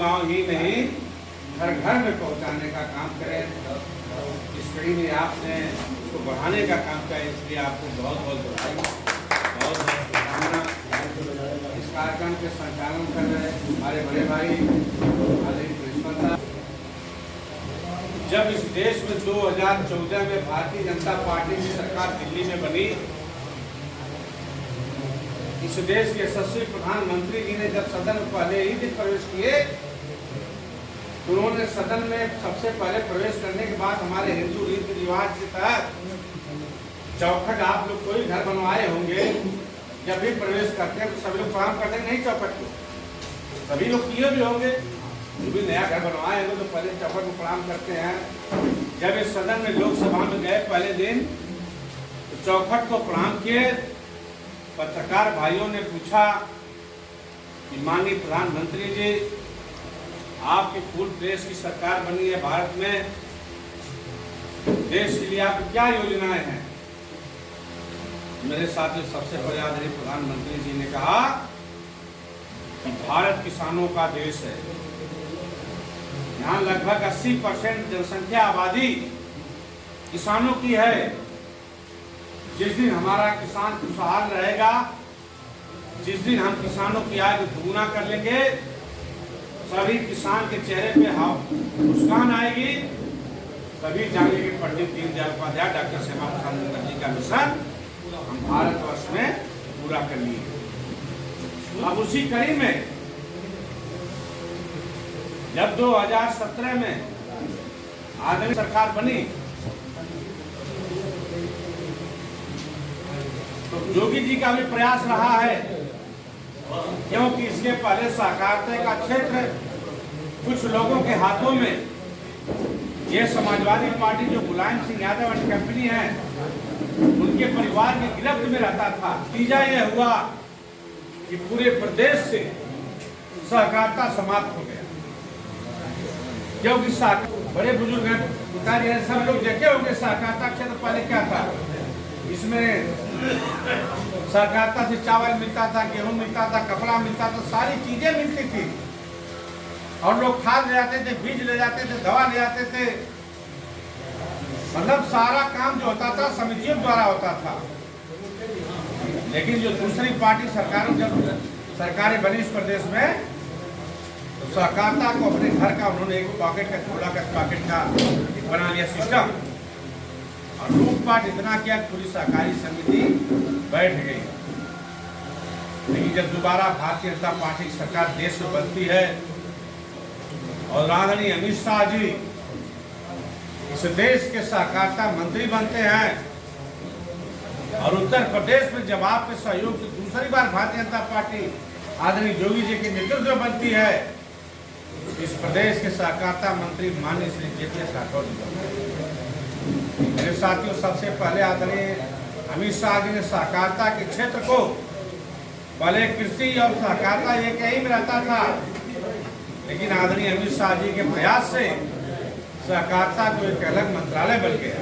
गांव ही नहीं घर घर में पहुंचाने का काम करें। इस कड़ी में आपने उसको बढ़ाने का काम किया, इसलिए आपको बहुत बहुत बधाई, बहुत बहुत शुभकामना। इस कार्यक्रम के संचालन कर रहे हमारे बड़े भाई आदरणीय प्रिंसिपल साहब। जब इस देश में 2014 में भारतीय जनता पार्टी की सरकार दिल्ली में बनी, इस देश के यशस्वी प्रधानमंत्री जी ने जब सदन में पहले ही दिन प्रवेश किए, उन्होंने सदन में सबसे पहले प्रवेश करने के बाद हमारे हिंदू रीति रिवाज के तहत चौखट, आप लोग कोई घर बनवाए होंगे, जब भी प्रवेश करते हैं तो सभी लोग प्रणाम करते हैं, नहीं चौखट को सभी लोग किए भी होंगे, जो भी नया घर बनवाए हैं तो पहले चौखट को प्रणाम करते हैं। जब इस सदन में लोकसभा में गए पहले दिन तो चौखट को प्रणाम किए। पत्रकार भाइयों ने पूछा कि माननीय प्रधानमंत्री जी, आपकी फुल देश की सरकार बनी है भारत में, देश के लिए आपकी क्या योजनाएं हैं? मेरे साथ सबसे पहले आदरणीय प्रधानमंत्री जी ने कहा कि भारत किसानों का देश है। यहाँ लगभग 80% जनसंख्या आबादी किसानों की है। जिस दिन हमारा किसान खुशहाल रहेगा, जिस दिन हम किसानों की आय को दुगुना कर लेंगे, सभी किसान के चेहरे पे मुस्कान आएगी, तभी जानेंगे पंडित दीनदयाल उपाध्याय, डॉक्टर श्यामा प्रसाद मुखर्जी का मिशन हम भारतवर्ष में पूरा कर लिए। अब उसी कड़ी में जब 2017 में आदरणीय सरकार बनी तो योगी जी का भी प्रयास रहा है, क्योंकि इसके पहले सहकारिता का क्षेत्र कुछ लोगों के हाथों में, ये समाजवादी पार्टी जो मुलायम सिंह यादव एंड कंपनी है, उनके परिवार की गिरफ्त में रहता था। नतीजा यह हुआ कि पूरे प्रदेश से सहकारिता समाप्त हो गया, क्योंकि बड़े बुजुर्ग हैं, सब लोग देखे होंगे सहकारिता क्षेत्र पहले क्या था। इसमें सहकारिता से चावल मिलता था, गेहूं मिलता था, कपड़ा मिलता था, सारी चीजें मिलती थी, और लोग खाद ले जाते थे, बीज ले जाते थे, दवा ले जाते थे, मतलब सारा काम जो होता था समितियों द्वारा होता था। लेकिन जो दूसरी पार्टी सरकारों जब सरकारें बनी इस प्रदेश में, तो सहकारिता को अपने घर का उन्होंने एक पॉकेट का कूड़ा का पॉकेट का बना लिया सिस्टम, और लूटपाट इतना किया पूरी सहकारी समिति बैठ गई। लेकिन जब दोबारा भारतीय जनता पार्टी की सरकार देश में बनती है और आदरणीय अमित शाह जी इस देश के सहकारिता मंत्री बनते हैं, और उत्तर प्रदेश में जब आपके सहयोग से दूसरी बार भारतीय जनता पार्टी आदरणीय योगी जी के नेतृत्व में बनती है, इस प्रदेश के सहकारिता मंत्री माननीय श्री जे.पी.एस. राठौर जी बनते हैं। मेरे साथियों, सबसे पहले आदरणीय अमित शाह जी ने सहकारिता के क्षेत्र को, पहले कृषि और सहकारिता एक ही में रहता था, लेकिन आदरणीय अमित शाह जी के प्रयास से सहकारिता को एक अलग मंत्रालय बन गया,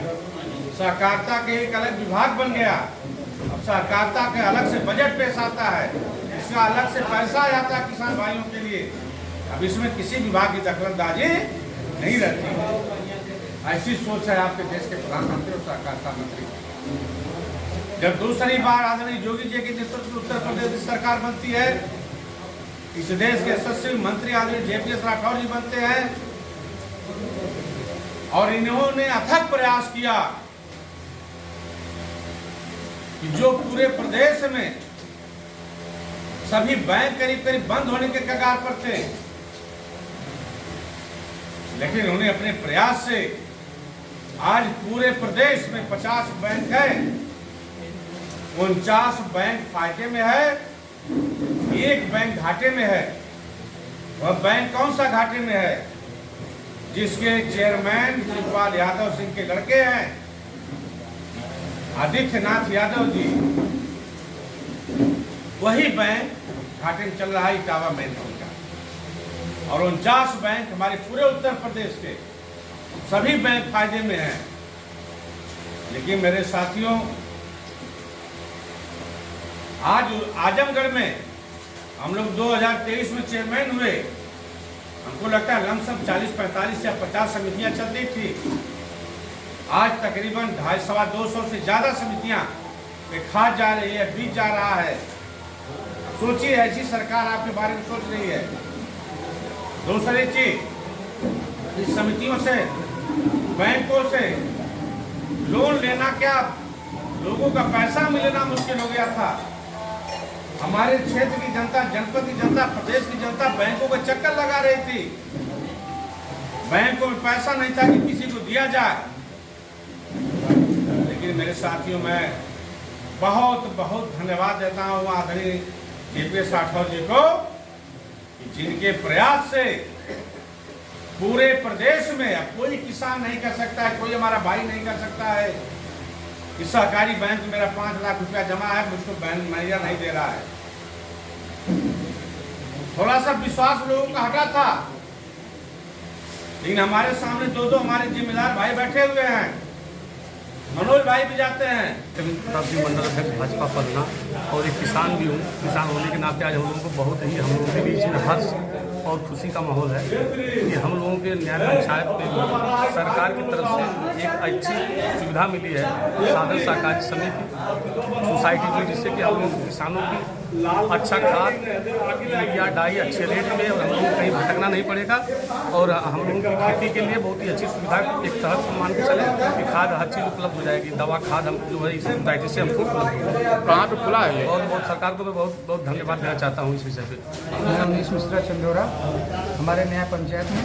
सहकारिता के एक अलग विभाग बन गया। अब सहकारिता के अलग से बजट पेश आता है, इसका अलग से पैसा आता है किसान भाइयों के लिए। अब इसमें किसी विभाग की दखलंदाजी नहीं रहती। ऐसी सोच है आपके देश के प्रधानमंत्री और सहकारिता मंत्री। जब दूसरी बार आदरणीय योगी जी के नेतृत्व में उत्तर प्रदेश की सरकार बनती है, इस देश के यशस्वी मंत्री आदरणीय जे.पी.एस. राठौर जी बनते हैं, और इन्होंने अथक प्रयास किया कि जो पूरे प्रदेश में सभी बैंक करीब करीब बंद होने के कगार पर थे, लेकिन उन्हें अपने प्रयास से आज पूरे प्रदेश में 50 बैंक है, 49 बैंक फायदे में है, एक बैंक घाटे में है। वह बैंक कौन सा घाटे में है? जिसके चेयरमैन शिवपाल यादव सिंह के लड़के हैं आदित्यनाथ यादव जी, वही बैंक घाटे में चल रहा है, इटावा मेन रोड का। और 49 बैंक हमारे पूरे उत्तर प्रदेश के सभी बैंक फायदे में हैं। लेकिन मेरे साथियों, आज आजमगढ़ में हम लोग 2023 में चेयरमैन हुए, हमको लगता है लमसम 40, 45 या 50 समितियां चलती थी। आज तकरीबन 250 से ज़्यादा समितियां खाद जा रही है, बीज जा रहा है। सोचिए, ऐसी सरकार आपके बारे में सोच रही है। दूसरी चीज, इस समितियों से, बैंकों से लोन लेना, क्या लोगों का पैसा मिलना मुश्किल हो गया था। हमारे क्षेत्र की जनता, जनपद की जनता, प्रदेश की जनता बैंकों का चक्कर लगा रही थी। बैंकों में पैसा नहीं था कि किसी को दिया जाए। लेकिन मेरे साथियों, मैं बहुत बहुत धन्यवाद देता हूँ आदरणीय केपीएस राठौर जी को, जिनके प्रयास से पूरे प्रदेश में अब कोई किसान नहीं कर सकता है, कोई हमारा भाई नहीं कर सकता है कि सहकारी बैंक में मेरा 5 लाख रुपया जमा है, मुझको बैंक मैनेजर नहीं दे रहा है। थोड़ा सा विश्वास लोगों का हटा था, लेकिन हमारे सामने दो हमारे जिम्मेदार भाई बैठे हुए हैं। मनोज भाई भी जाते हैं। मंडल अध्यक्ष भाजपा पदना और एक किसान भी हूँ। किसान होने के नाते आज हम लोगों को बहुत ही, हम लोगों के बीच में हर्ष और खुशी का माहौल है कि हम लोगों के न्याय पंचायत में सरकार की तरफ से एक अच्छी सुविधा मिली है, साधन सहकारी समिति सोसाइटी की, जिससे कि हम लोग किसानों की अच्छा खाद या डाई अच्छे रेट में, और हम लोगों को कहीं भटकना नहीं पड़ेगा। और हम लोगों की खेती के लिए बहुत ही अच्छी सुविधा एक तरह से मान के चले कि खाद हर चीज़ उपलब्ध हो जाएगी। दवा खाद हम जो है इस सोसाइटी से हमको उपलब्ध होगा। कहाँ पे खुला है? बहुत बहुत सरकार को मैं बहुत बहुत धन्यवाद देना चाहता हूँ इस विषय पे। मैं अमनीश मिश्रा चंदौरा, हमारे न्याय पंचायत में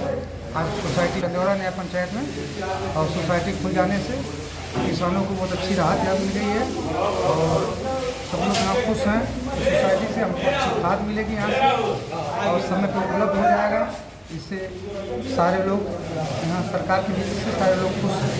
आज सोसाइटी चंदौरा न्याय पंचायत में, और सोसाइटी खुल जाने से किसानों को बहुत अच्छी राहत यहाँ मिल गई है और सब लोग यहाँ खुश हैं। सोसाइटी से हमको अच्छी खाद मिलेगी यहाँ से और समय पर उपलब्ध हो जाएगा। इससे सारे लोग यहाँ सरकार की नीति से सारे लोग खुश हैं।